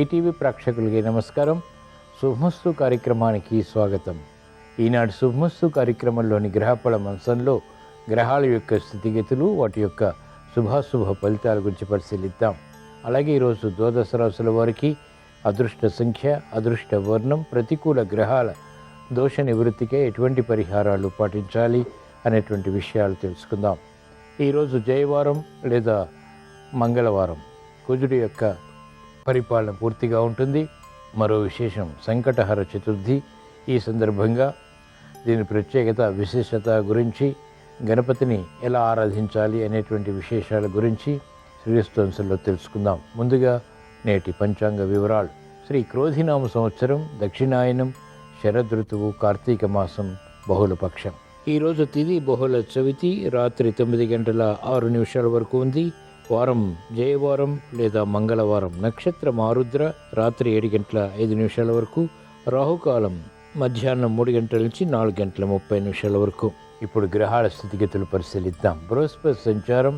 ETV ప్రేక్షకులకి నమస్కారం. శుభమస్తు కార్యక్రమానికి స్వాగతం. ఈనాడు శుభమస్తు కార్యక్రమంలోని గ్రహఫల అంశంలో గ్రహాల యొక్క స్థితిగతులు, వాటి యొక్క శుభాశుభ ఫలితాల గురించి పరిశీలిద్దాం. అలాగే ఈరోజు ద్వాదశ రాశుల వారికి అదృష్ట సంఖ్య, అదృష్ట వర్ణం, ప్రతికూల గ్రహాల దోష నివృత్తికే ఎటువంటి పరిహారాలు పాటించాలి అనేటువంటి విషయాలు తెలుసుకుందాం. ఈరోజు జయవారం లేదా మంగళవారం, కుజుడి యొక్క పరిపాలన పూర్తిగా ఉంటుంది. మరో విశేషం సంకటహర చతుర్థి. ఈ సందర్భంగా దీని ప్రత్యేకత, విశేషత గురించి, గణపతిని ఎలా ఆరాధించాలి అనేటువంటి విశేషాల గురించి శ్రీస్తోంశంలో తెలుసుకుందాం. ముందుగా నేటి పంచాంగ వివరాలు. శ్రీ క్రోధినామ సంవత్సరం, దక్షిణాయనం, శరదృతువు, కార్తీక మాసం, బహుళపక్షం. ఈరోజు తిథి బహుళ చవితి, రాత్రి 9:06 వరకు ఉంది. వారం జయవారం లేదా మంగళవారం. నక్షత్రం ఆరుద్ర, రాత్రి 7:05 వరకు. రాహుకాలం మధ్యాహ్నం 3 గంటల నుంచి 4:30 వరకు. ఇప్పుడు గ్రహాల స్థితిగతులు పరిశీలిద్దాం. బృహస్పతి సంచారం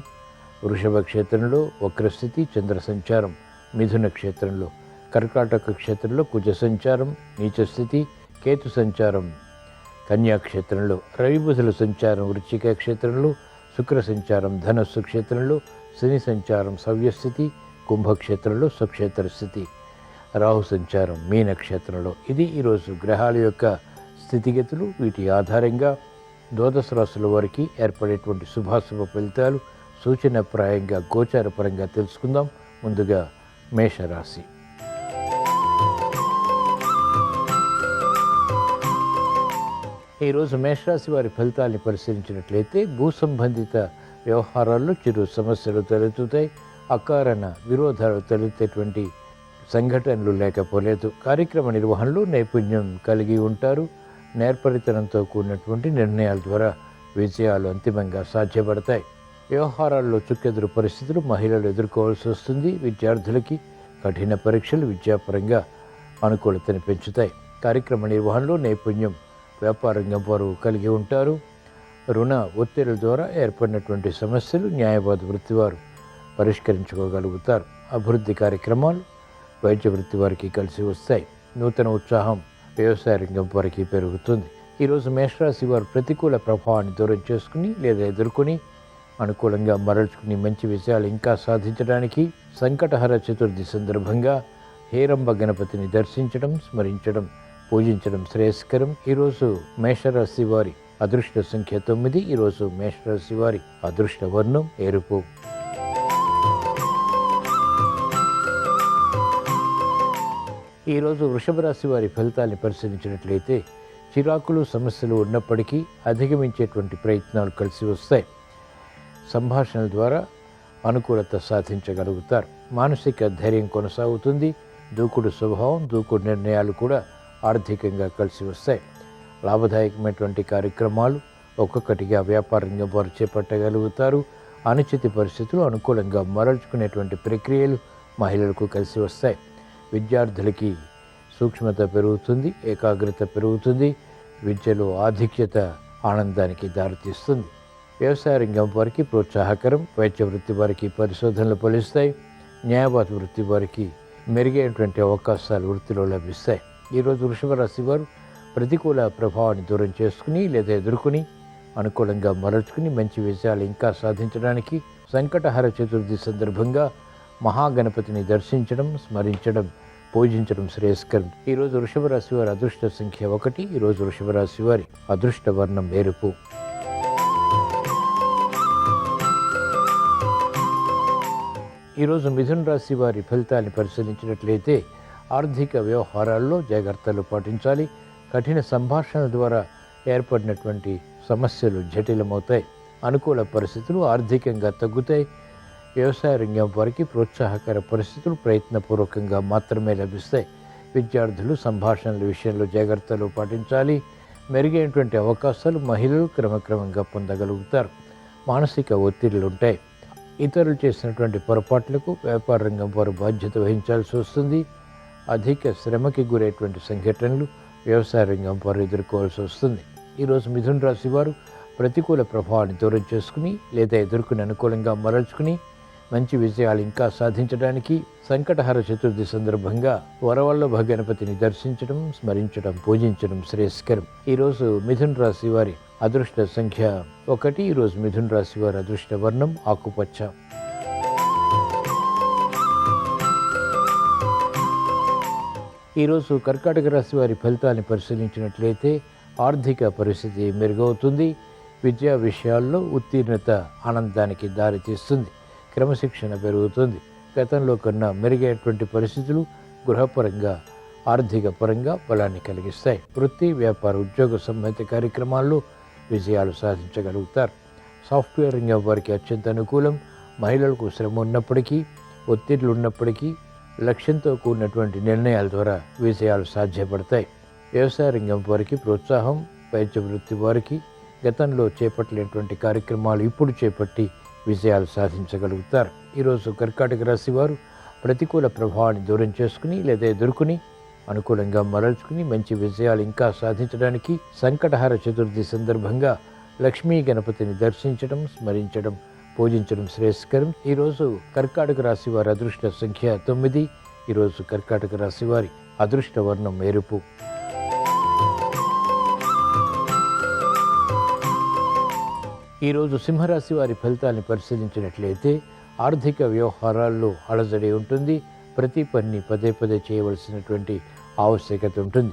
వృషభ క్షేత్రంలో, వక్రస్థితి. చంద్ర సంచారం మిథున క్షేత్రంలో, కర్కాటక క్షేత్రంలో కుజ సంచారం నీచస్థితి. కేతు సంచారం కన్యాక్షేత్రంలో, రవిబుధుల సంచారం వృశ్చిక క్షేత్రంలో, శుక్ర సంచారం ధనస్సు క్షేత్రంలో, శని సంచారం సవ్యస్థితి కుంభక్షేత్రంలో, స్వక్షేత్ర స్థితి. రాహు సంచారం మీనక్షేత్రంలో. ఇది ఈరోజు గ్రహాల యొక్క స్థితిగతులు. వీటి ఆధారంగా ద్వాదశ రాశుల వారికి ఏర్పడేటువంటి శుభాశుభ ఫలితాలు సూచనప్రాయంగా గోచారపరంగా తెలుసుకుందాం. ముందుగా మేషరాశి. ఈరోజు మేషరాశి వారి ఫలితాన్ని పరిశీలించినట్లయితే భూ సంబంధిత వ్యవహారాల్లో చిరు సమస్యలు తలెత్తుతాయి. అకారణ విరోధాలు తలెత్తేటువంటి సంఘటనలు లేకపోలేదు. కార్యక్రమ నిర్వహణలో నైపుణ్యం కలిగి ఉంటారు. నేర్పరితనంతో కూడినటువంటి నిర్ణయాల ద్వారా విజయాలు అంతిమంగా సాధ్యపడతాయి. వ్యవహారాల్లో చుక్కెదురు పరిస్థితులు మహిళలు ఎదుర్కోవాల్సి వస్తుంది. విద్యార్థులకి కఠిన పరీక్షలు విద్యాపరంగా అనుకూలతను పెంచుతాయి. కార్యక్రమ నిర్వహణలో నైపుణ్యం వ్యాపారంగం వారు కలిగి ఉంటారు. రుణ ఒత్తిళ్ల ద్వారా ఏర్పడినటువంటి సమస్యలు న్యాయవాద వృత్తి వారు పరిష్కరించుకోగలుగుతారు. అభివృద్ధి కార్యక్రమాలు వైద్య వృత్తి వారికి కలిసి వస్తాయి. నూతన ఉత్సాహం వ్యవసాయ రంగం వారికి పెరుగుతుంది. ఈరోజు మేషరాశి వారు ప్రతికూల ప్రభావాన్ని దూరం చేసుకుని లేదా ఎదుర్కొని అనుకూలంగా మరల్చుకుని మంచి విషయాలు ఇంకా సాధించడానికి సంకటహర చతుర్థి సందర్భంగా హేరంబ గణపతిని దర్శించడం, స్మరించడం, పూజించడం శ్రేయస్కరం. ఈరోజు మేషరాశి వారి అదృష్ట సంఖ్య 9. ఈరోజు మేషరాశి వారి అదృష్ట వర్ణం ఎరుపు. ఈరోజు వృషభ రాశి వారి ఫలితాన్ని పరిశీలించినట్లయితే చిరాకులు, సమస్యలు ఉన్నప్పటికీ అధిగమించేటువంటి ప్రయత్నాలు కలిసి వస్తాయి. సంభాషణల ద్వారా అనుకూలత సాధించగలుగుతారు. మానసిక ధైర్యం కొనసాగుతుంది. దూకుడు స్వభావం, దూకుడు నిర్ణయాలు కూడా ఆర్థికంగా కలిసి వస్తాయి. లాభదాయకమైనటువంటి కార్యక్రమాలు ఒక్కొక్కటిగా వ్యాపార రంగం వారు చేపట్టగలుగుతారు. అనుచిత పరిస్థితులు అనుకూలంగా మరల్చుకునేటువంటి ప్రక్రియలు మహిళలకు కలిసి వస్తాయి. విద్యార్థులకి సూక్ష్మత పెరుగుతుంది, ఏకాగ్రత పెరుగుతుంది. విద్యలో ఆధిక్యత ఆనందానికి దారితీస్తుంది. వ్యవసాయ రంగం వారికి ప్రోత్సాహకరం. వైద్య వృత్తి వారికి పరిశోధనలు ఫలిస్తాయి. న్యాయవాద వృత్తి వారికి మెరుగైనటువంటి అవకాశాలు వృత్తిలో లభిస్తాయి. ఈరోజు వృషభ రాశి వారు ప్రతికూల ప్రభావాన్ని దూరం చేసుకుని లేదా ఎదుర్కొని అనుకూలంగా మరల్చుకుని మంచి విషయాలు ఇంకా సాధించడానికి సంకటహర చతుర్థి సందర్భంగా మహాగణపతిని దర్శించడం, స్మరించడం, పూజించడం శ్రేయస్కరం. ఈరోజు వృషభ రాశి వారి అదృష్ట సంఖ్య 1. ఈరోజు వృషభ రాశి వారి అదృష్ట వర్ణం ఎరుపు. ఈరోజు మిథున రాశి వారి ఫలితాన్ని పరిశీలించినట్లయితే ఆర్థిక వ్యవహారాల్లో జాగ్రత్తలు పాటించాలి. కఠిన సంభాషణల ద్వారా ఏర్పడినటువంటి సమస్యలు జటిలమవుతాయి. అనుకూల పరిస్థితులు ఆర్థికంగా తగ్గుతాయి. వ్యవసాయ రంగం వారికి ప్రోత్సాహకర పరిస్థితులు ప్రయత్నపూర్వకంగా మాత్రమే లభిస్తాయి. విద్యార్థులు సంభాషణల విషయంలో జాగ్రత్తలు పాటించాలి. మెరుగైనటువంటి అవకాశాలు మహిళలు క్రమక్రమంగా పొందగలుగుతారు. మానసిక ఒత్తిళ్లు ఉంటాయి. ఇతరులు చేసినటువంటి పొరపాట్లకు వ్యాపార రంగం వారు బాధ్యత వహించాల్సి వస్తుంది. అధిక శ్రమకి గురైనటువంటి సంఘటనలు వ్యవసాయ రంగం వారు ఎదుర్కోవాల్సి వస్తుంది. ఈరోజు మిథున రాశి వారు ప్రతికూల ప్రభావాన్ని దూరం చేసుకుని లేదా ఎదుర్కొని అనుకూలంగా మరల్చుకుని మంచి విజయాలు ఇంకా సాధించడానికి సంకటహర చతుర్థి సందర్భంగా వరవల్లభ గణపతిని దర్శించడం, స్మరించడం, పూజించడం శ్రేయస్కరం. ఈరోజు మిథున రాశి వారి అదృష్ట సంఖ్య 1. ఈరోజు మిథున రాశి వారి అదృష్ట వర్ణం ఆకుపచ్చ. ఈరోజు కర్కాటక రాశి వారి ఫలితాన్ని పరిశీలించినట్లయితే ఆర్థిక పరిస్థితి మెరుగవుతుంది. విద్యా విషయాల్లో ఉత్తీర్ణత ఆనందానికి దారితీస్తుంది. క్రమశిక్షణ పెరుగుతుంది. గతంలో కన్నా మెరుగైనటువంటి పరిస్థితులు గృహపరంగా, ఆర్థిక పరంగా బలాన్ని కలిగిస్తాయి. వృత్తి, వ్యాపార, ఉద్యోగ సంబంధిత కార్యక్రమాల్లో విజయాలు సాధించగలుగుతారు. సాఫ్ట్వేర్ రంగం వారికి అత్యంత అనుకూలం. మహిళలకు శ్రమ ఉన్నప్పటికీ, ఒత్తిళ్లు ఉన్నప్పటికీ లక్ష్యంతో కూడినటువంటి నిర్ణయాల ద్వారా విజయాలు సాధ్యపడతాయి. వ్యవసాయ రంగం వారికి ప్రోత్సాహం. వైద్య వృత్తి వారికి గతంలో చేపట్టలేనటువంటి కార్యక్రమాలు ఇప్పుడు చేపట్టి విజయాలు సాధించగలుగుతారు. ఈరోజు కర్కాటక రాశి వారు ప్రతికూల ప్రభావాన్ని దూరం చేసుకుని లేదా ఎదుర్కొని అనుకూలంగా మరల్చుకుని మంచి విజయాలు ఇంకా సాధించడానికి సంకటహర చతుర్థి సందర్భంగా లక్ష్మీ గణపతిని దర్శించడం, స్మరించడం, పూజించడం శ్రేయస్కరం. ఈరోజు కర్కాటక రాశి వారి అదృష్ట సంఖ్య 9. ఈరోజు కర్కాటక రాశి వారి అదృష్ట వర్ణం ఎరుపు. ఈరోజు సింహరాశి వారి ఫలితాన్ని పరిశీలించినట్లయితే ఆర్థిక వ్యవహారాల్లో అలజడి ఉంటుంది. ప్రతి పని పదే పదే చేయవలసినటువంటి ఆవశ్యకత ఉంటుంది.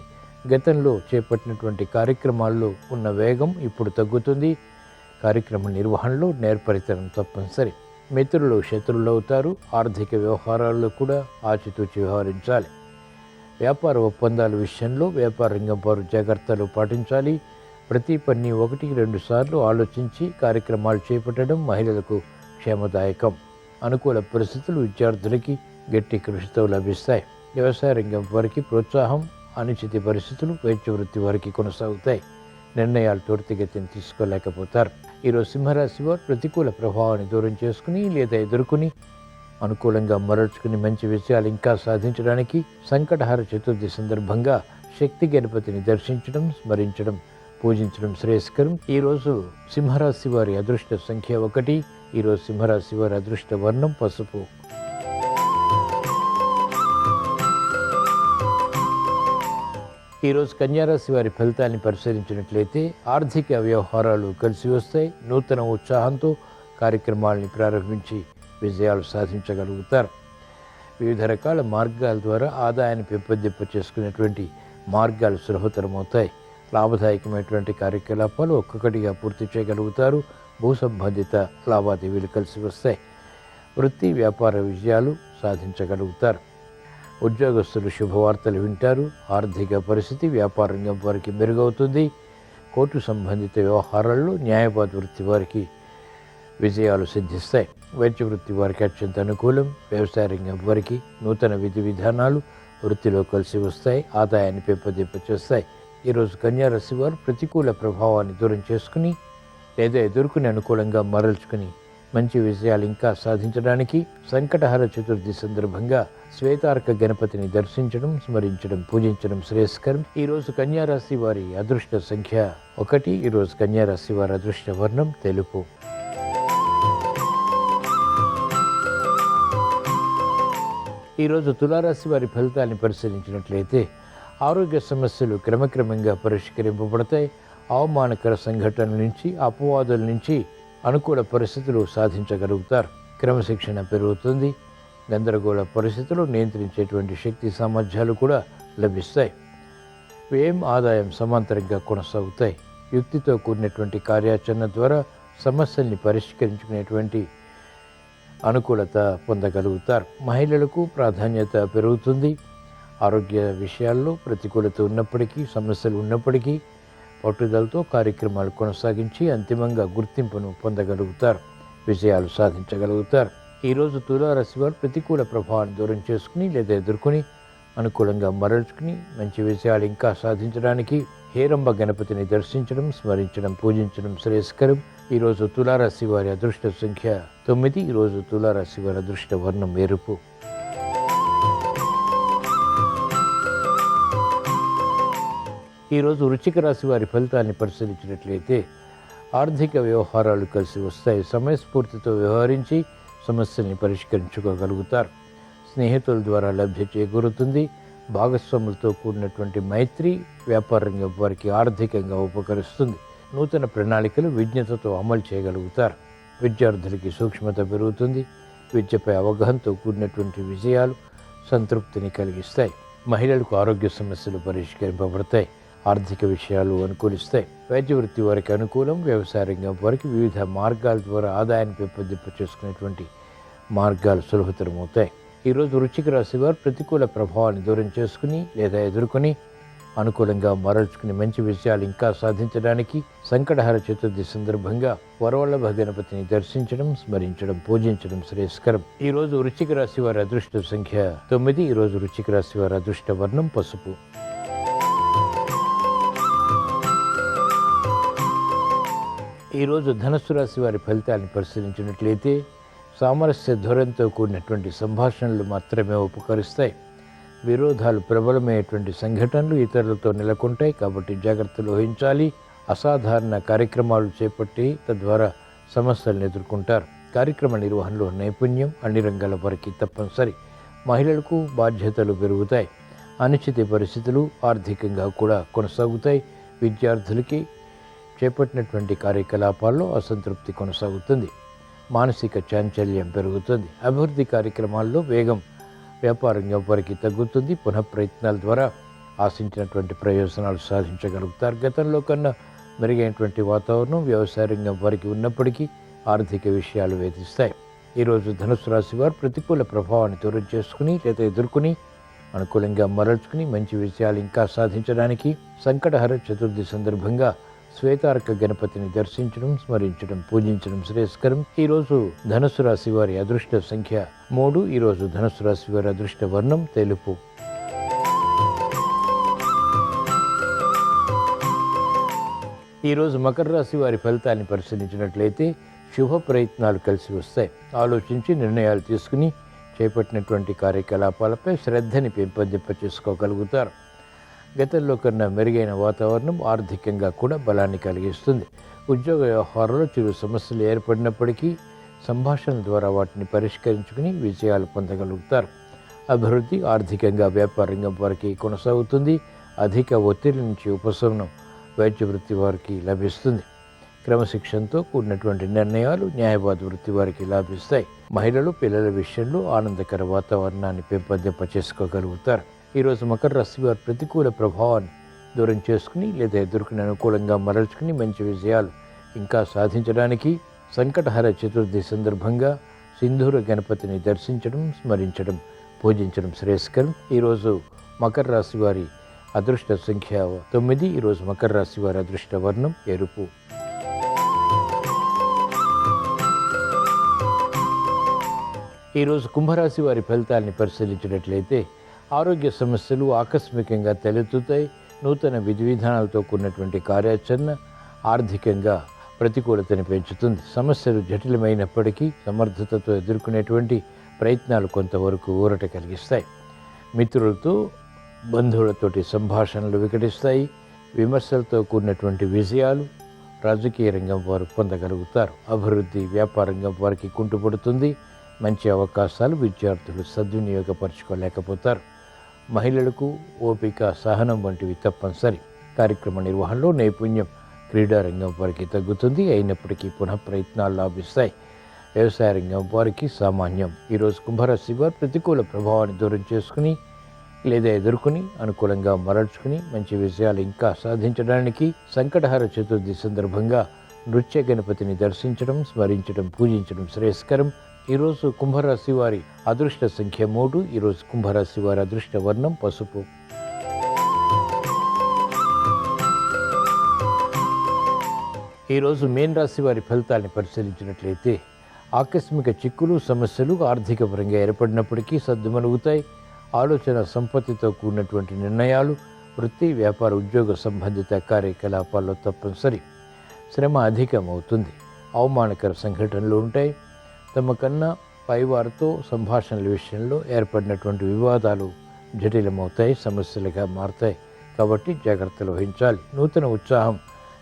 గతంలో చేపట్టినటువంటి కార్యక్రమాల్లో ఉన్న వేగం ఇప్పుడు తగ్గుతుంది. కార్యక్రమ నిర్వహణలో నేర్పరితనం తప్పనిసరి. మిత్రులు శత్రువులు అవుతారు. ఆర్థిక వ్యవహారాల్లో కూడా ఆచితూచి వ్యవహరించాలి. వ్యాపార ఒప్పందాల విషయంలో వ్యాపార రంగం వారు జాగ్రత్తలు పాటించాలి. ప్రతి పని 1-2 సార్లు ఆలోచించి కార్యక్రమాలు చేపట్టడం మహిళలకు క్షేమదాయకం. అనుకూల పరిస్థితులు విద్యార్థులకి గట్టి కృషితో లభిస్తాయి. వ్యవసాయ రంగం వారికి ప్రోత్సాహం. అనిశ్చిత పరిస్థితులు వైద్య వృత్తి వారికి కొనసాగుతాయి. నిర్ణయాలు త్వరితగతిని తీసుకోలేకపోతారు. ఈరోజు సింహరాశి వారు ప్రతికూల ప్రభావాన్ని దూరం చేసుకుని లేదా ఎదుర్కొని అనుకూలంగా మరల్చుకుని మంచి విజయాలు ఇంకా సాధించడానికి సంకటహర చతుర్థి సందర్భంగా శక్తి గణపతిని దర్శించడం, స్మరించడం, పూజించడం శ్రేయస్కరం. ఈరోజు సింహరాశి వారి అదృష్ట సంఖ్య 1. ఈరోజు సింహరాశి వారి అదృష్ట వర్ణం పసుపు. ఈరోజు కన్యారాశి వారి ఫలితాన్ని పరిశీలించినట్లయితే ఆర్థిక వ్యవహారాలు కలిసి వస్తాయి. నూతన ఉత్సాహంతో కార్యక్రమాలని ప్రారంభించి విజయాలు సాధించగలుగుతారు. వివిధ రకాల మార్గాల ద్వారా ఆదాయాన్ని పెంపొందింప చేసుకునేటువంటి మార్గాలు సులభతరమవుతాయి. లాభదాయకమైనటువంటి కార్యకలాపాలు ఒక్కొక్కటిగా పూర్తి చేయగలుగుతారు. భూ సంబంధిత లావాదేవీలు కలిసి వస్తాయి. వృత్తి, వ్యాపార విజయాలు సాధించగలుగుతారు. ఉద్యోగస్తులు శుభవార్తలు వింటారు. ఆర్థిక పరిస్థితి వ్యాపార రంగం వారికి మెరుగవుతుంది. కోర్టు సంబంధిత వ్యవహారాల్లో న్యాయవాద వృత్తి వారికి విజయాలు సిద్ధిస్తాయి. వైద్య వృత్తి వారికి అత్యంత అనుకూలం. వ్యవసాయ రంగం వారికి నూతన విధి విధానాలు వృత్తిలో కలిసి వస్తాయి. ఆదాయాన్ని పెంపొందింపచేస్తాయి. ఈరోజు కన్యారాశి వారు ప్రతికూల ప్రభావాన్ని దూరం చేసుకుని లేదా ఎదుర్కొని అనుకూలంగా మరల్చుకుని మంచి విజయాలు ఇంకా సాధించడానికి సంకటహర చతుర్థి సందర్భంగా శ్వేతార్క గణపతిని దర్శించడం, స్మరించడం, పూజించడం శ్రేయస్కరం. ఈరోజు కన్యారాశి వారి అదృష్ట సంఖ్య 1. ఈరోజు కన్యారాశి వారి అదృష్ట వర్ణం తెలుపు. ఈరోజు తులారాశి వారి ఫలితాన్ని పరిశీలించినట్లయితే ఆరోగ్య సమస్యలు క్రమక్రమంగా పరిష్కరింపబడతాయి. అవమానకర సంఘటనల నుంచి, అపవాదుల నుంచి అనుకూల పరిస్థితులు సాధించగలుగుతారు. క్రమశిక్షణ పెరుగుతుంది. గందరగోళ పరిస్థితులు నియంత్రించేటువంటి శక్తి సామర్థ్యాలు కూడా లభిస్తాయి. వ్యయం, ఆదాయం సమాంతరంగా కొనసాగుతాయి. యుక్తితో కూడినటువంటి కార్యాచరణ ద్వారా సమస్యల్ని పరిష్కరించుకునేటువంటి అనుకూలత పొందగలుగుతారు. మహిళలకు ప్రాధాన్యత పెరుగుతుంది. ఆరోగ్య విషయాల్లో ప్రతికూలత ఉన్నప్పటికీ, సమస్యలు ఉన్నప్పటికీ పట్టుదలతో కార్యక్రమాలు కొనసాగించి అంతిమంగా గుర్తింపును పొందగలుగుతారు. విజయాలు సాధించగలుగుతారు. ఈరోజు తులారాశి వారు ప్రతికూల ప్రభావాన్ని దూరం చేసుకుని లేదా ఎదుర్కొని అనుకూలంగా మరల్చుకుని మంచి విజయాలు ఇంకా సాధించడానికి హేరంబ గణపతిని దర్శించడం, స్మరించడం, పూజించడం శ్రేయస్కరం. ఈరోజు తులారాశి వారి అదృష్ట సంఖ్య 9. ఈరోజు తులారాశి వారి అదృష్ట వర్ణం ఎరుపు. ఈరోజు వృశ్చిక రాశి వారి ఫలితాన్ని పరిశీలించినట్లయితే ఆర్థిక వ్యవహారాలు కలిసి వస్తాయి. సమయస్ఫూర్తితో వ్యవహరించి సమస్యల్ని పరిష్కరించుకోగలుగుతారు. స్నేహితుల ద్వారా లబ్ధి చేకూరుతుంది. భాగస్వాములతో కూడినటువంటి మైత్రి వ్యాపార రంగం వారికి ఆర్థికంగా ఉపకరిస్తుంది. నూతన ప్రణాళికలు విజ్ఞతతో అమలు చేయగలుగుతారు. విద్యార్థులకి సూక్ష్మత పెరుగుతుంది. విద్యపై అవగాహనతో కూడినటువంటి విజయాలు సంతృప్తిని కలిగిస్తాయి. మహిళలకు ఆరోగ్య సమస్యలు పరిష్కరింపబడతాయి. ఆర్థిక విషయాలు అనుకూలిస్తాయి. వైద్య వృత్తి వారికి అనుకూలం. వ్యవసాయ రంగం వారికి వివిధ మార్గాల ద్వారా ఆదాయాన్ని పెంపొందింప చేసుకునేటువంటి మార్గాలు సులభతరమవుతాయి. ఈరోజు వృశ్చిక రాశి వారు ప్రతికూల ప్రభావాన్ని దూరం చేసుకుని లేదా ఎదుర్కొని అనుకూలంగా మరల్చుకుని మంచి విషయాలు ఇంకా సాధించడానికి సంకటహర చతుర్థి సందర్భంగా వరవల్లభ గణపతిని దర్శించడం, స్మరించడం, పూజించడం శ్రేయస్కరం. ఈరోజు వృశ్చిక రాశి వారి అదృష్ట సంఖ్య 9. ఈరోజు వృశ్చిక రాశి వారి అదృష్ట వర్ణం పసుపు. ఈరోజు ధనుస్సు రాశి వారి ఫలితాలను పరిశీలించినట్లయితే సామరస్య ధోరణితో కూడినటువంటి సంభాషణలు మాత్రమే ఉపకరిస్తాయి. విరోధాలు ప్రబలమైనటువంటి సంఘటనలు ఇతరులతో నెలకొంటాయి కాబట్టి జాగ్రత్తలు వహించాలి. అసాధారణ కార్యక్రమాలు చేపట్టి తద్వారా సమస్యలను ఎదుర్కొంటారు. కార్యక్రమ నిర్వహణలో నైపుణ్యం అన్ని రంగాల వారికి తప్పనిసరి. మహిళలకు బాధ్యతలు పెరుగుతాయి. అనిశ్చిత పరిస్థితులు ఆర్థికంగా కూడా కొనసాగుతాయి. విద్యార్థులకి చేపట్టినటువంటి కార్యకలాపాల్లో అసంతృప్తి కొనసాగుతుంది. మానసిక చాంచల్యం పెరుగుతుంది. అభివృద్ధి కార్యక్రమాల్లో వేగం వ్యాపారంగా వారికి తగ్గుతుంది. పునఃప్రయత్నాల ద్వారా ఆశించినటువంటి ప్రయోజనాలు సాధించగలుగుతారు. గతంలో కన్నా మెరుగైనటువంటి వాతావరణం వ్యవసాయ రంగం వారికి ఉన్నప్పటికీ ఆర్థిక విషయాలు వేధిస్తాయి. ఈరోజు ధనుసు రాశి వారు ప్రతికూల ప్రభావాన్ని దూరం చేసుకుని లేదా ఎదుర్కొని అనుకూలంగా మరల్చుకుని మంచి విషయాలు ఇంకా సాధించడానికి సంకటహర చతుర్థి సందర్భంగా శ్వేతార్క గణపతిని దర్శించడం, స్మరించడం, పూజించడం శ్రేయస్కరం. ఈరోజు ధనుసు రాశి వారి అదృష్ట సంఖ్య 3. ఈరోజు ధనుసు రాశి వారి అదృష్ట వర్ణం తెలుపు. ఈరోజు మకర రాశి వారి ఫలితాన్ని పరిశీలించినట్లయితే శుభ ప్రయత్నాలు కలిసి వస్తాయి. ఆలోచించి నిర్ణయాలు తీసుకుని చేపట్టినటువంటి కార్యకలాపాలపై శ్రద్ధని పెంపొందింప చేసుకోగలుగుతారు. గతంలో కన్నా మెరుగైన వాతావరణం ఆర్థికంగా కూడా బలాన్ని కలిగిస్తుంది. ఉద్యోగ వ్యవహారంలో చిరు సమస్యలు ఏర్పడినప్పటికీ సంభాషణ ద్వారా వాటిని పరిష్కరించుకుని విజయాలు పొందగలుగుతారు. అభివృద్ధి ఆర్థికంగా వ్యాపార రంగం వారికి కొనసాగుతుంది. అధిక ఒత్తిడి నుంచి ఉపశమనం వైద్య వృత్తి వారికి లభిస్తుంది. క్రమశిక్షణతో కూడినటువంటి నిర్ణయాలు న్యాయవాద వృత్తి వారికి లాభిస్తాయి. మహిళలు పిల్లల విషయంలో ఆనందకర వాతావరణాన్ని పెంపొందింప చేసుకోగలుగుతారు. ఈరోజు మకర రాశి వారు ప్రతికూల ప్రభావాన్ని దూరం చేసుకుని లేదా ఎదుర్కొని అనుకూలంగా మరల్చుకుని మంచి విజయాలు ఇంకా సాధించడానికి సంకటహర చతుర్థి సందర్భంగా సింధూర గణపతిని దర్శించడం, స్మరించడం, పూజించడం శ్రేయస్కరం. ఈరోజు మకర రాశి వారి అదృష్ట సంఖ్య 9. ఈరోజు మకర రాశి వారి అదృష్ట వర్ణం ఎరుపు. ఈరోజు కుంభరాశి వారి ఫలితాలని పరిశీలించినట్లయితే ఆరోగ్య సమస్యలు ఆకస్మికంగా తలెత్తుతాయి. నూతన విధి విధానాలతో కూడినటువంటి కార్యాచరణ ఆర్థికంగా ప్రతికూలతని పెంచుతుంది. సమస్యలు జటిలమైనప్పటికీ సమర్థతతో ఎదుర్కొనేటువంటి ప్రయత్నాలు కొంతవరకు ఊరట కలిగిస్తాయి. మిత్రులతో బంధువులతోటి సంభాషణలు వికటిస్తాయి. విమర్శలతో కూడినటువంటి విజయాలు రాజకీయ రంగం వారు పొందగలుగుతారు. అభివృద్ధి వ్యాపార రంగం వారికి కుంటుపడుతుంది. మంచి అవకాశాలు విద్యార్థులు సద్వినియోగపరచుకోలేకపోతారు. మహిళలకు ఓపిక, సహనం వంటివి తప్పనిసరి. కార్యక్రమ నిర్వహణలో నైపుణ్యం క్రీడారంగం వారికి తగ్గుతుంది. అయినప్పటికీ పునః ప్రయత్నాలు లాభిస్తాయి. వ్యవసాయ రంగం వారికి సామాన్యం. ఈరోజు కుంభరాశి వారు ప్రతికూల ప్రభావాన్ని దూరం చేసుకుని లేదా ఎదుర్కొని అనుకూలంగా మరల్చుకుని మంచి విజయాలు ఇంకా సాధించడానికి సంకటహర చతుర్థి సందర్భంగా నృత్య గణపతిని దర్శించడం, స్మరించడం, పూజించడం శ్రేయస్కరం. ఈరోజు కుంభరాశి వారి అదృష్ట సంఖ్య 3. ఈరోజు కుంభరాశి వారి అదృష్ట వర్ణం పసుపు. ఈరోజు మీన రాశి వారి ఫలితాన్ని పరిశీలించినట్లయితే ఆకస్మిక చిక్కులు, సమస్యలు ఆర్థిక పరంగా ఏర్పడినప్పటికీ సర్దుమణుగుతాయి. ఆలోచన సంపత్తితో కూడినటువంటి నిర్ణయాలు వృత్తి, వ్యాపార, ఉద్యోగ సంబంధిత కార్యకలాపాల్లో తప్పనిసరి. శ్రమ అధికమవుతుంది. అవమానకర సంఘటనలు ఉంటాయి. తమ కన్నా పైవారితో సంభాషణల విషయంలో ఏర్పడినటువంటి వివాదాలు జటిలమవుతాయి, సమస్యలుగా మారుతాయి. కాబట్టి జాగ్రత్తలు వహించాలి. నూతన ఉత్సాహం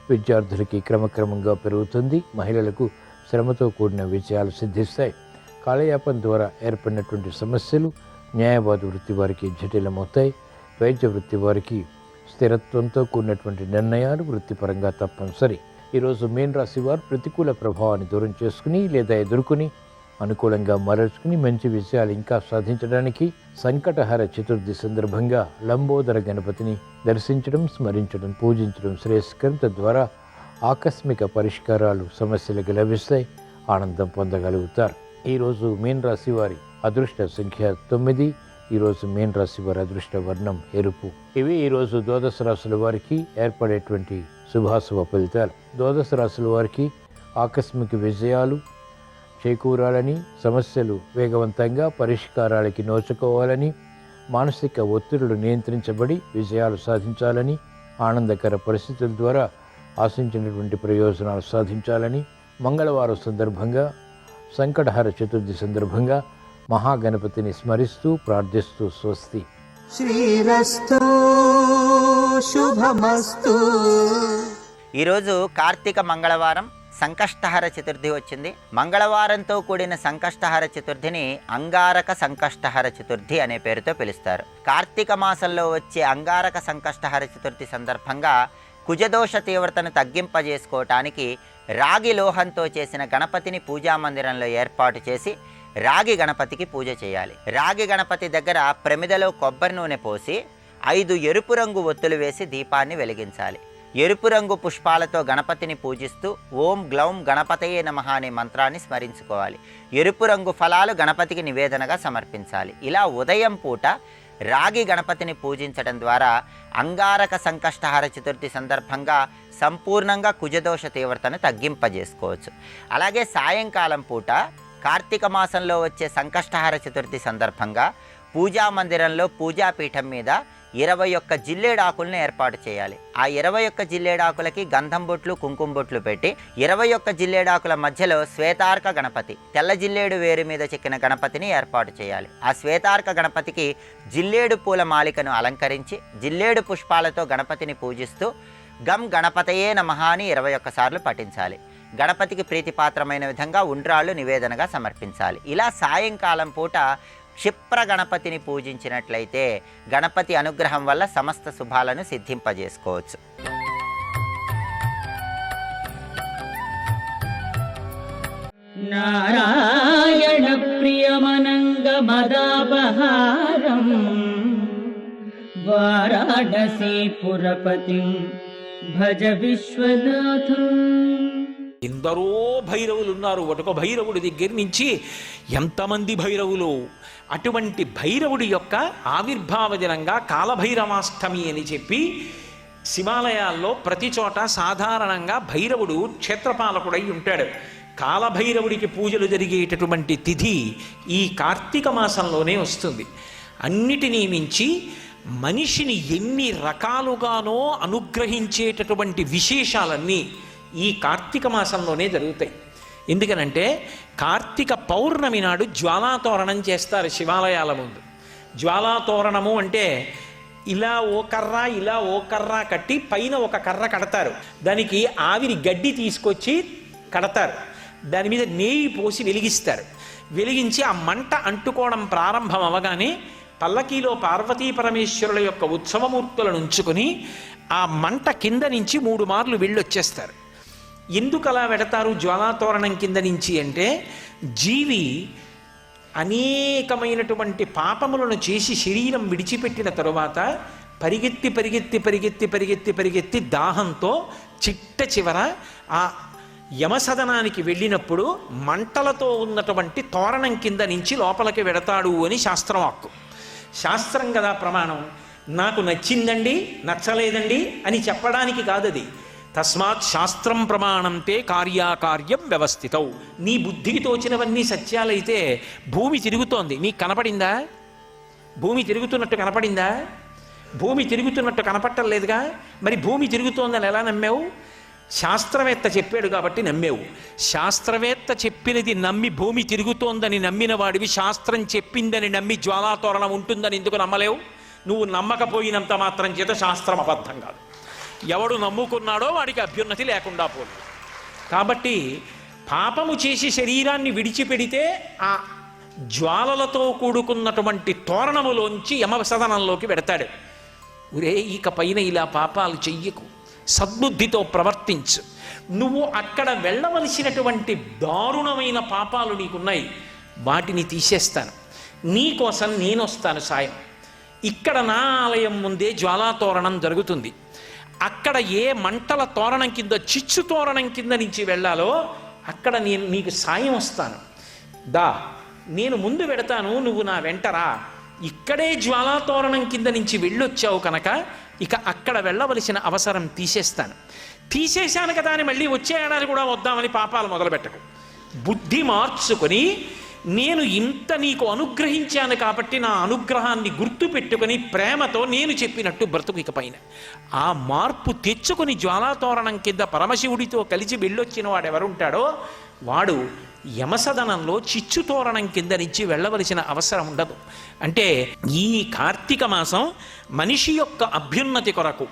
విద్యార్థులకి క్రమక్రమంగా పెరుగుతుంది. మహిళలకు శ్రమతో కూడిన విజయాలు సిద్ధిస్తాయి. కాలయాపన ద్వారా ఏర్పడినటువంటి సమస్యలు న్యాయవాద వృత్తి వారికి జటిలమవుతాయి. వైద్య వృత్తి వారికి స్థిరత్వంతో కూడినటువంటి నిర్ణయాలు వృత్తిపరంగా తప్పనిసరి. ఈరోజు మీన రాశి వారు ప్రతికూల ప్రభావాన్ని దూరం చేసుకుని లేదా ఎదుర్కొని అనుకూలంగా మరల్చుకుని మంచి విషయాలు ఇంకా సాధించడానికి సంకటహర చతుర్థి సందర్భంగా లంబోదర గణపతిని దర్శించడం, స్మరించడం, పూజించడం శ్రేయస్కరం. తద్వారా ఆకస్మిక పరిష్కారాలు సమస్యలకు లభిస్తాయి, ఆనందం పొందగలుగుతారు. ఈరోజు మీన రాశి వారి అదృష్ట సంఖ్య 9. ఈరోజు మీన రాశి వారి అదృష్ట వర్ణం ఎరుపు. ఇవి ఈరోజు ద్వాదశ రాశుల వారికి ఏర్పడేటువంటి శుభాశుభ ఫలితాలు. ద్వాదశ రాశుల వారికి ఆకస్మిక విజయాలు చేకూరాలని, సమస్యలు వేగవంతంగా పరిష్కారాలకి నోచుకోవాలని, మానసిక ఒత్తిడులు నియంత్రించబడి విజయాలు సాధించాలని, ఆనందకర పరిస్థితుల ద్వారా ఆశించినటువంటి ప్రయోజనాలు సాధించాలని, మంగళవారం సందర్భంగా సంకటహర చతుర్థి సందర్భంగా మహాగణపతిని స్మరిస్తూ ప్రార్థిస్తూ స్వస్తి. శ్రీరస్తు శుభమస్తు. ఈరోజు కార్తీక మంగళవారం, సంకష్టహర చతుర్థి వచ్చింది. మంగళవారంతో కూడిన సంకష్టహర చతుర్థిని అంగారక సంకష్టహర చతుర్థి అనే పేరుతో పిలుస్తారు. కార్తీక మాసంలో వచ్చే అంగారక సంకష్టహర చతుర్థి సందర్భంగా కుజదోష తీవ్రతను తగ్గింపజేసుకోవటానికి రాగి లోహంతో చేసిన గణపతిని పూజా మందిరంలో ఏర్పాటు చేసి రాగి గణపతికి పూజ చేయాలి. రాగి గణపతి దగ్గర ప్రమిదలో కొబ్బరి నూనె పోసి 5 ఎరుపు రంగు ఒత్తులు వేసి దీపాన్ని వెలిగించాలి. ఎరుపు రంగు పుష్పాలతో గణపతిని పూజిస్తూ ఓం గ్లౌం గణపతయే నమః అనే మంత్రాన్ని స్మరించుకోవాలి. ఎరుపు రంగు ఫలాలు గణపతికి నివేదనగా సమర్పించాలి. ఇలా ఉదయం పూట రాగి గణపతిని పూజించడం ద్వారా అంగారక సంకష్టహర చతుర్థి సందర్భంగా సంపూర్ణంగా కుజదోష తీవ్రతను తగ్గింపజేసుకోవచ్చు. అలాగే సాయంకాలం పూట కార్తీక మాసంలో వచ్చే సంకష్టహర చతుర్థి సందర్భంగా పూజా మందిరంలో పూజాపీఠం మీద 21 జిల్లేడాకులను ఏర్పాటు చేయాలి. ఆ 21 జిల్లేడాకులకి గంధం బొట్లు, కుంకుమ బొట్లు పెట్టి 21 జిల్లేడాకుల మధ్యలో శ్వేతార్క గణపతి, తెల్ల జిల్లేడు వేరు మీద చెక్కిన గణపతిని ఏర్పాటు చేయాలి. ఆ శ్వేతార్క గణపతికి జిల్లేడు పూల మాలికను అలంకరించి జిల్లేడు పుష్పాలతో గణపతిని పూజిస్తూ గం గణపతయే నమః అని 21 సార్లు పఠించాలి. గణపతికి ప్రీతిపాత్రమైన విధంగా ఉండ్రాళ్ళు నివేదనగా సమర్పించాలి. ఇలా సాయంకాలం పూట క్షిప్ర గణపతిని పూజించినట్లయితే గణపతి అనుగ్రహం వల్ల సమస్త శుభాలను సిద్ధింపజేసుకోవచ్చు. నారాయణ ప్రియమనంగ మదాపహారం వారాణసీపురపతిం భజ విశ్వనాథం. ఎందరో భైరవులు ఉన్నారు. ఒకటొక భైరవుడి దగ్గర నుంచి ఎంతమంది భైరవులు. అటువంటి భైరవుడి యొక్క ఆవిర్భావ దినంగా కాలభైరవాష్టమి అని చెప్పి శివాలయాల్లో ప్రతి చోట సాధారణంగా భైరవుడు క్షేత్రపాలకుడై ఉంటాడు. కాలభైరవుడికి పూజలు జరిగేటటువంటి తిథి ఈ కార్తీక మాసంలోనే వస్తుంది. అన్నిటినీ మించి మనిషిని ఎన్ని రకాలుగానో అనుగ్రహించేటటువంటి విశేషాలన్నీ ఈ కార్తీక మాసంలోనే జరుగుతాయి. ఎందుకనంటే కార్తీక పౌర్ణమి నాడు జ్వాలాతోరణం చేస్తారు శివాలయాల ముందు. జ్వాలాతోరణము అంటే ఇలా ఓ కర్ర ఇలా ఓ కర్ర కట్టి పైన ఒక కర్ర కడతారు. దానికి ఆవిరి గడ్డి తీసుకొచ్చి కడతారు. దాని మీద నెయ్యి పోసి వెలిగిస్తారు. వెలిగించి ఆ మంట అంటుకోవడం ప్రారంభం అవగానే పల్లకీలో పార్వతీ పరమేశ్వరుల యొక్క ఉత్సవమూర్తులను ఉంచుకొని ఆ మంట కింద నుంచి 3 మార్లు వెళ్ళొచ్చేస్తారు. ఎందుకు అలా పెడతారు జ్వాలాతోరణం కింద నుంచి అంటే, జీవి అనేకమైనటువంటి పాపములను చేసి శరీరం విడిచిపెట్టిన తరువాత పరిగెత్తి పరిగెత్తి పరిగెత్తి పరిగెత్తి పరిగెత్తి దాహంతో చిట్ట చివర ఆ యమసదనానికి వెళ్ళినప్పుడు మంటలతో ఉన్నటువంటి తోరణం కింద నుంచి లోపలికి వెడతాడు అని శాస్త్రం వాక్కు. శాస్త్రం కదా ప్రమాణం. నాకు నచ్చిందండి నచ్చలేదండి అని చెప్పడానికి కాదది. తస్మాత్ శాస్త్రం ప్రమాణంతే కార్యాకార్యం వ్యవస్థితౌ. నీ బుద్ధికి తోచినవన్నీ సత్యాలైతే భూమి తిరుగుతోంది, నీకు కనపడిందా? భూమి తిరుగుతున్నట్టు కనపడిందా? భూమి తిరుగుతున్నట్టు కనపట్టలేదుగా. మరి భూమి తిరుగుతోందని ఎలా నమ్మావు? శాస్త్రవేత్త చెప్పాడు కాబట్టి నమ్మేవు. శాస్త్రవేత్త చెప్పినది నమ్మి భూమి తిరుగుతోందని నమ్మిన వాడివి శాస్త్రం చెప్పిందని నమ్మి జ్వాలాతోరణం ఉంటుందని ఎందుకు నమ్మలేవు? నువ్వు నమ్మకపోయినంత మాత్రం చేత శాస్త్రం అబద్ధం కాదు. ఎవడు నమ్ముకున్నాడో వాడికి అభ్యున్నతి లేకుండా పోదు. కాబట్టి పాపము చేసి శరీరాన్ని విడిచిపెడితే ఆ జ్వాలలతో కూడుకున్నటువంటి తోరణములోంచి యమసదనంలోకి పెడతాడు. ఒరే, ఇక పైన ఇలా పాపాలు చెయ్యకు, సద్బుద్ధితో ప్రవర్తించు, నువ్వు అక్కడ వెళ్ళవలసినటువంటి దారుణమైన పాపాలు నీకున్నాయి, వాటిని తీసేస్తాను, నీకోసం నేను వస్తాను సాయం. ఇక్కడ నా ఆలయం ముందే జ్వాలాతోరణం జరుగుతుంది. అక్కడ ఏ మంటల తోరణం కింద, చిచ్చు తోరణం కింద నుంచి వెళ్ళాలో అక్కడ నేను నీకు సాయం వస్తాను. దా, నేను ముందు పెడతాను, నువ్వు నా వెంటరా. ఇక్కడే జ్వాలాతోరణం కింద నుంచి వెళ్ళొచ్చావు కనుక ఇక అక్కడ వెళ్ళవలసిన అవసరం తీసేశాను కదా అని మళ్ళీ వచ్చే ఏడాది కూడా వద్దామని పాపాలు మొదలుపెట్టకు. బుద్ధి మార్చుకొని, నేను ఇంత నీకు అనుగ్రహించాను కాబట్టి నా అనుగ్రహాన్ని గుర్తు పెట్టుకొని ప్రేమతో నేను చెప్పినట్టు బ్రతుకు ఇక పైన. ఆ మార్పు తెచ్చుకొని జ్వాలాతోరణం కింద పరమశివుడితో కలిసి వెళ్ళొచ్చిన వాడు ఎవరుంటాడో వాడు యమసదనంలో చిచ్చు తోరణం కింద నుంచి వెళ్ళవలసిన అవసరం ఉండదు. అంటే ఈ కార్తీక మాసం మనిషి యొక్క అభ్యున్నతి కొరకు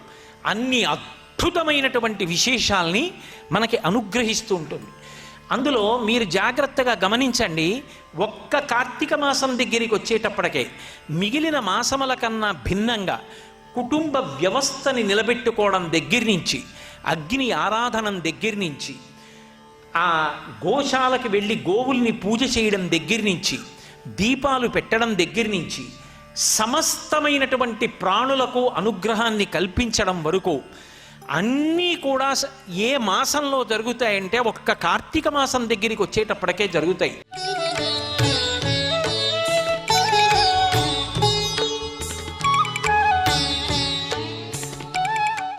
అన్ని అద్భుతమైనటువంటి విశేషాల్ని మనకి అనుగ్రహిస్తూ ఉంటుంది. అందులో మీరు జాగ్రత్తగా గమనించండి, ఒక్క కార్తీక మాసం దగ్గరికి వచ్చేటప్పటికే మిగిలిన మాసముల కన్నా భిన్నంగా కుటుంబ వ్యవస్థని నిలబెట్టుకోవడం దగ్గర నుంచి, అగ్ని ఆరాధనం దగ్గర నుంచి, ఆ గోశాలకు వెళ్ళి గోవుల్ని పూజ చేయడం దగ్గర నుంచి, దీపాలు పెట్టడం దగ్గర నుంచి, సమస్తమైనటువంటి ప్రాణులకు అనుగ్రహాన్ని కల్పించడం వరకు అన్నీ కూడా ఏ మాసంలో జరుగుతాయంటే ఒక్క కార్తీక మాసం దగ్గరికి వచ్చేటప్పటికే జరుగుతాయి.